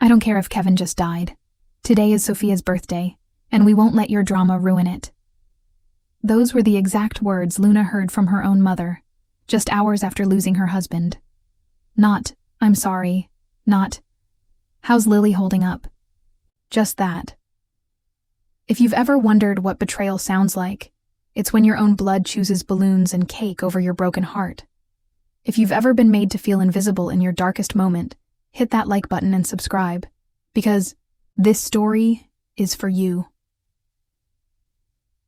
I don't care if Kevin just died. Today is Sophia's birthday, and we won't let your drama ruin it." Those were the exact words Luna heard from her own mother, just hours after losing her husband. Not, "I'm sorry," not, "How's Lily holding up?" Just that. If you've ever wondered what betrayal sounds like, it's when your own blood chooses balloons and cake over your broken heart. If you've ever been made to feel invisible in your darkest moment, hit that like button and subscribe, because this story is for you.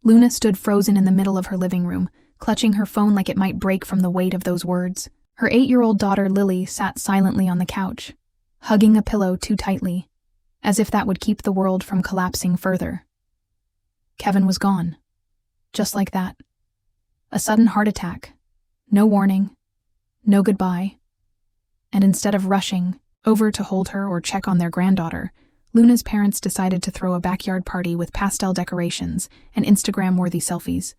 Luna stood frozen in the middle of her living room, clutching her phone like it might break from the weight of those words. Her 8-year-old daughter Lily sat silently on the couch, hugging a pillow too tightly, as if that would keep the world from collapsing further. Kevin was gone. Just like that. A sudden heart attack. No warning. No goodbye. And instead of rushing over to hold her or check on their granddaughter, Luna's parents decided to throw a backyard party with pastel decorations and Instagram-worthy selfies.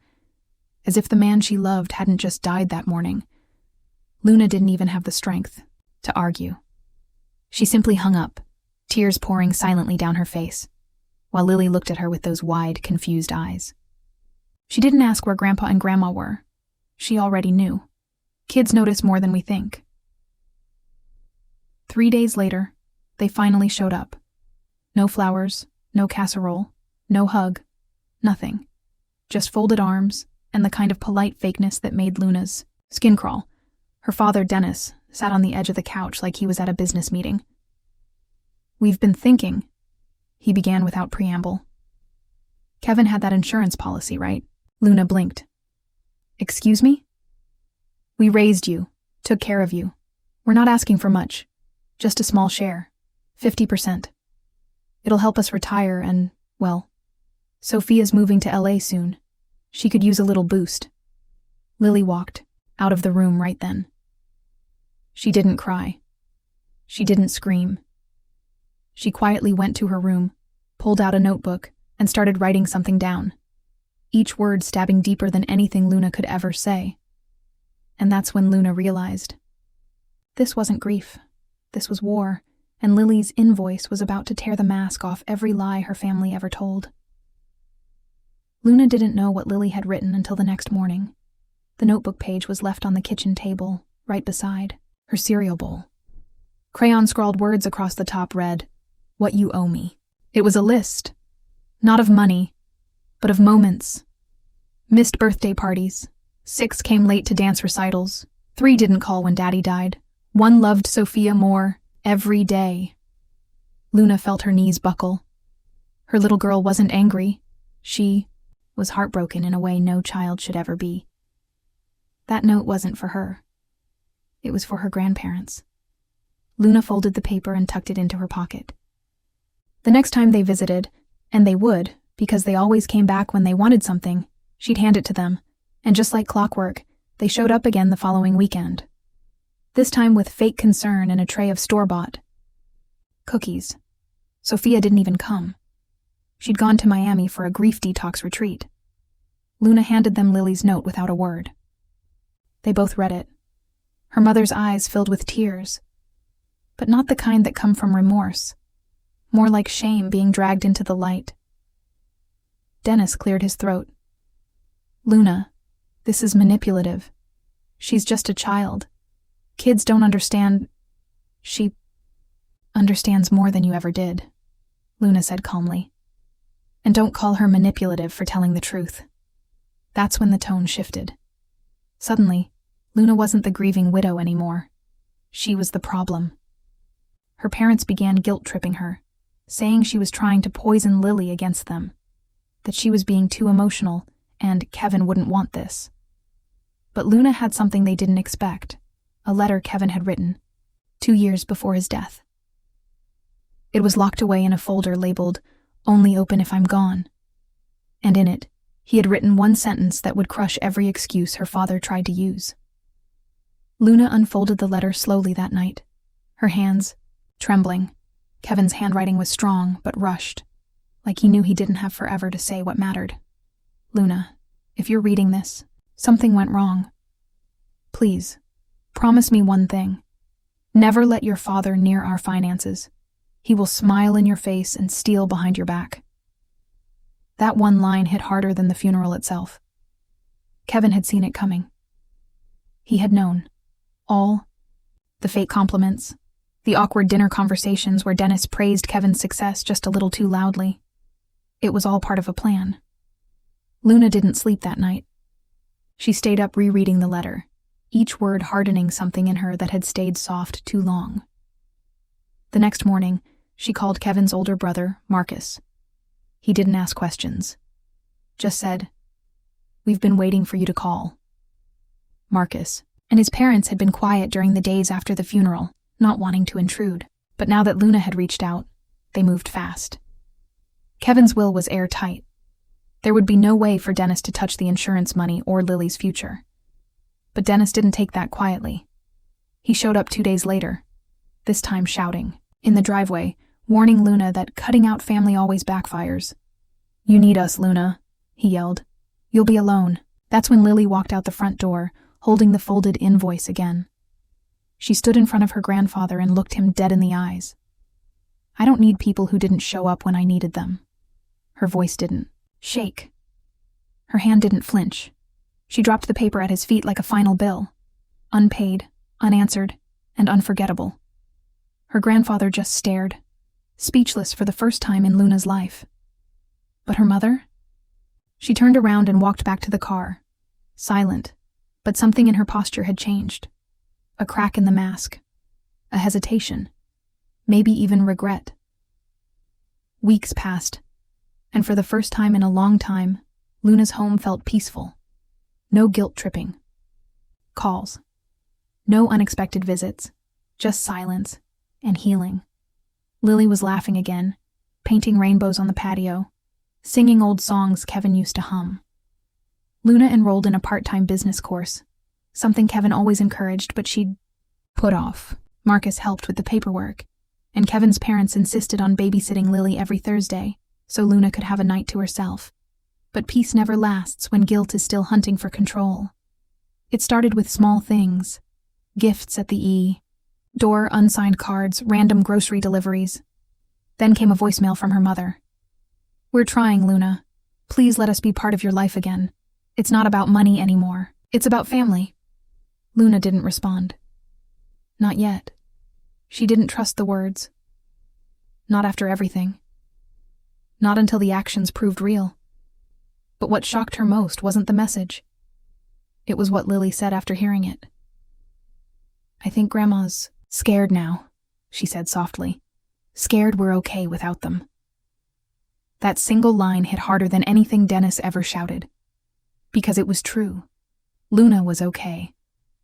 As if the man she loved hadn't just died that morning. Luna didn't even have the strength to argue. She simply hung up, tears pouring silently down her face, while Lily looked at her with those wide, confused eyes. She didn't ask where Grandpa and Grandma were. She already knew. Kids notice more than we think. 3 days later, they finally showed up. No flowers, no casserole, no hug, nothing. Just folded arms and the kind of polite fakeness that made Luna's skin crawl. Her father, Dennis, sat on the edge of the couch like he was at a business meeting. "We've been thinking," he began without preamble. "Kevin had that insurance policy, right?" Luna blinked. "Excuse me?" "We raised you, took care of you. We're not asking for much, just a small share, 50%. It'll help us retire and, well, Sophia's moving to LA soon. She could use a little boost." Lily walked out of the room right then. She didn't cry. She didn't scream. She quietly went to her room, pulled out a notebook, and started writing something down, each word stabbing deeper than anything Luna could ever say. And that's when Luna realized. This wasn't grief. This was war. And Lily's invoice was about to tear the mask off every lie her family ever told. Luna didn't know what Lily had written until the next morning. The notebook page was left on the kitchen table, right beside her cereal bowl. Crayon-scrawled words across the top read, "What you owe me." It was a list, not of money, but of moments. Missed birthday parties. 6 came late to dance recitals. 3 didn't call when Daddy died. 1 loved Sophia more. Every day. Luna felt her knees buckle. Her little girl wasn't angry. She was heartbroken in a way no child should ever be. That note wasn't for her. It was for her grandparents. Luna folded the paper and tucked it into her pocket. The next time they visited, and they would, because they always came back when they wanted something, she'd hand it to them, and just like clockwork, they showed up again the following weekend. This time with fake concern and a tray of store-bought cookies. Sophia didn't even come. She'd gone to Miami for a grief detox retreat. Luna handed them Lily's note without a word. They both read it. Her mother's eyes filled with tears, but not the kind that come from remorse, more like shame being dragged into the light. Dennis cleared his throat. "Luna, this is manipulative. She's just a child. Kids don't understand. She understands more than you ever did," Luna said calmly. "And don't call her manipulative for telling the truth." That's when the tone shifted. Suddenly, Luna wasn't the grieving widow anymore. She was the problem. Her parents began guilt-tripping her, saying she was trying to poison Lily against them, that she was being too emotional, and Kevin wouldn't want this. But Luna had something they didn't expect. A letter Kevin had written, 2 years before his death. It was locked away in a folder labeled, "Only open if I'm gone." And in it, he had written one sentence that would crush every excuse her father tried to use. Luna unfolded the letter slowly that night, her hands trembling. Kevin's handwriting was strong, but rushed, like he knew he didn't have forever to say what mattered. "Luna, if you're reading this, something went wrong. Please, promise me one thing. Never let your father near our finances. He will smile in your face and steal behind your back. That one line hit harder than the funeral itself. Kevin had seen it coming. He had known. All the fake compliments, the awkward dinner conversations where Dennis praised Kevin's success just a little too loudly. It was all part of a plan. Luna didn't sleep that night. She stayed up rereading the letter, each word hardening something in her that had stayed soft too long. The next morning, she called Kevin's older brother, Marcus. He didn't ask questions. Just said, "We've been waiting for you to call." Marcus and his parents had been quiet during the days after the funeral, not wanting to intrude. But now that Luna had reached out, they moved fast. Kevin's will was airtight. There would be no way for Dennis to touch the insurance money or Lily's future. But Dennis didn't take that quietly. He showed up 2 days later, this time shouting, in the driveway, warning Luna that cutting out family always backfires. "You need us, Luna," he yelled. "You'll be alone." That's when Lily walked out the front door, holding the folded invoice again. She stood in front of her grandfather and looked him dead in the eyes. "I don't need people who didn't show up when I needed them." Her voice didn't shake. Her hand didn't flinch. She dropped the paper at his feet like a final bill. Unpaid, unanswered, and unforgettable. Her grandfather just stared, speechless for the first time in Luna's life. But her mother? She turned around and walked back to the car, silent, but something in her posture had changed. A crack in the mask, a hesitation, maybe even regret. Weeks passed, and for the first time in a long time, Luna's home felt peaceful. No guilt-tripping. Calls. No unexpected visits, just silence and healing. Lily was laughing again, painting rainbows on the patio, singing old songs Kevin used to hum. Luna enrolled in a part-time business course, something Kevin always encouraged but she'd put off. Marcus helped with the paperwork, and Kevin's parents insisted on babysitting Lily every Thursday, so Luna could have a night to herself. But peace never lasts when guilt is still hunting for control. It started with small things. Gifts at the door, unsigned cards, random grocery deliveries. Then came a voicemail from her mother. "We're trying, Luna. Please let us be part of your life again. It's not about money anymore. It's about family." Luna didn't respond. Not yet. She didn't trust the words. Not after everything. Not until the actions proved real. But what shocked her most wasn't the message. It was what Lily said after hearing it. "I think Grandma's scared now," she said softly. "Scared we're okay without them." That single line hit harder than anything Dennis ever shouted. Because it was true. Luna was okay.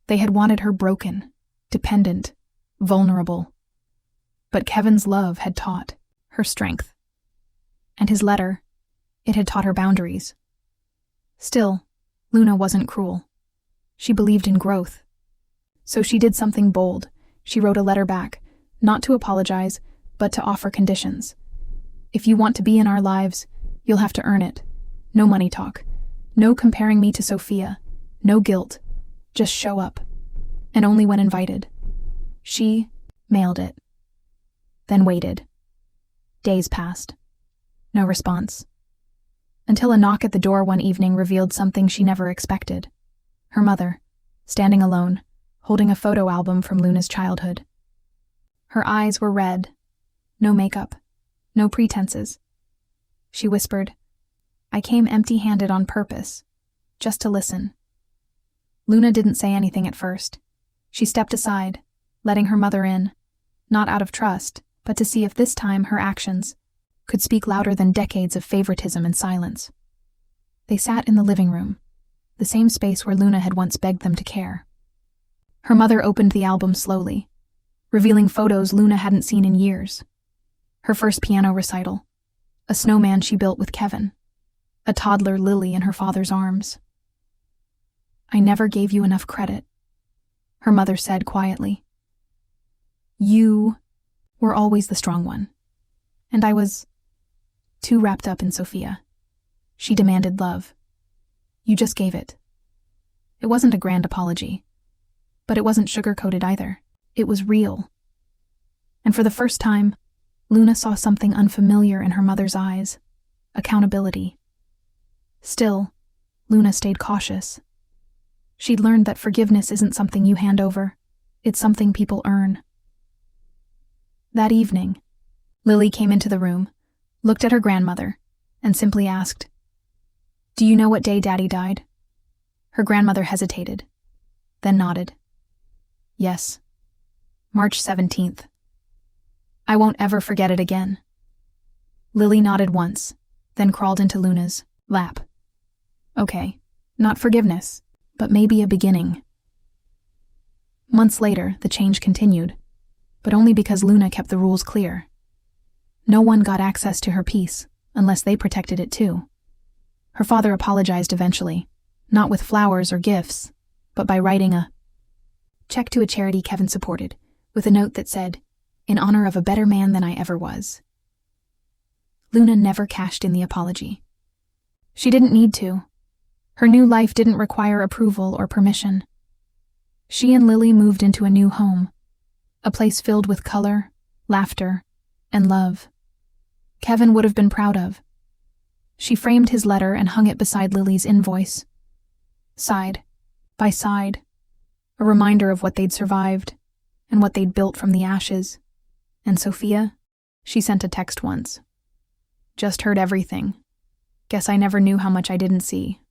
They had wanted her broken, dependent, vulnerable. But Kevin's love had taught her strength. And his letter, it had taught her boundaries. Still, Luna wasn't cruel. She believed in growth. So she did something bold. She wrote a letter back, not to apologize, but to offer conditions. "If you want to be in our lives, you'll have to earn it. No money talk. No comparing me to Sophia. No guilt. Just show up. And only when invited." She mailed it. Then waited. Days passed. No response. Until a knock at the door one evening revealed something she never expected. Her mother, standing alone, holding a photo album from Luna's childhood. Her eyes were red. No makeup. No pretenses. She whispered, "I came empty-handed on purpose, just to listen." Luna didn't say anything at first. She stepped aside, letting her mother in, not out of trust, but to see if this time her actions could speak louder than decades of favoritism and silence. They sat in the living room, the same space where Luna had once begged them to care. Her mother opened the album slowly, revealing photos Luna hadn't seen in years. Her first piano recital, a snowman she built with Kevin, a toddler Lily in her father's arms. "I never gave you enough credit," her mother said quietly. "You were always the strong one, and I was too wrapped up in Sophia. She demanded love. You just gave it. It wasn't a grand apology, but it wasn't sugar-coated either. It was real." And for the first time, Luna saw something unfamiliar in her mother's eyes: accountability. Still, Luna stayed cautious. She'd learned that forgiveness isn't something you hand over, it's something people earn. That evening, Lily came into the room, looked at her grandmother, and simply asked, "Do you know what day Daddy died?" Her grandmother hesitated, then nodded. "Yes. March 17th. I won't ever forget it again." Lily nodded once, then crawled into Luna's lap. Okay, not forgiveness, but maybe a beginning. Months later, the change continued, but only because Luna kept the rules clear. No one got access to her peace unless they protected it too. Her father apologized eventually, not with flowers or gifts, but by writing a check to a charity Kevin supported, with a note that said, "In honor of a better man than I ever was." Luna never cashed in the apology. She didn't need to. Her new life didn't require approval or permission. She and Lily moved into a new home, a place filled with color, laughter, and love. Kevin would have been proud of. She framed his letter and hung it beside Lily's invoice. Side by side, a reminder of what they'd survived and what they'd built from the ashes. And Sophia, she sent a text once. "Just heard everything. Guess I never knew how much I didn't see.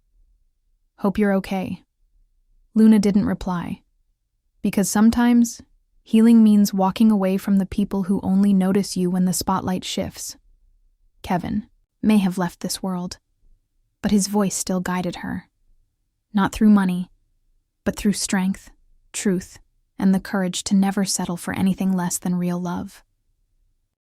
Hope you're okay." Luna didn't reply, because sometimes healing means walking away from the people who only notice you when the spotlight shifts. Kevin may have left this world, but his voice still guided her. Not through money, but through strength, truth, and the courage to never settle for anything less than real love.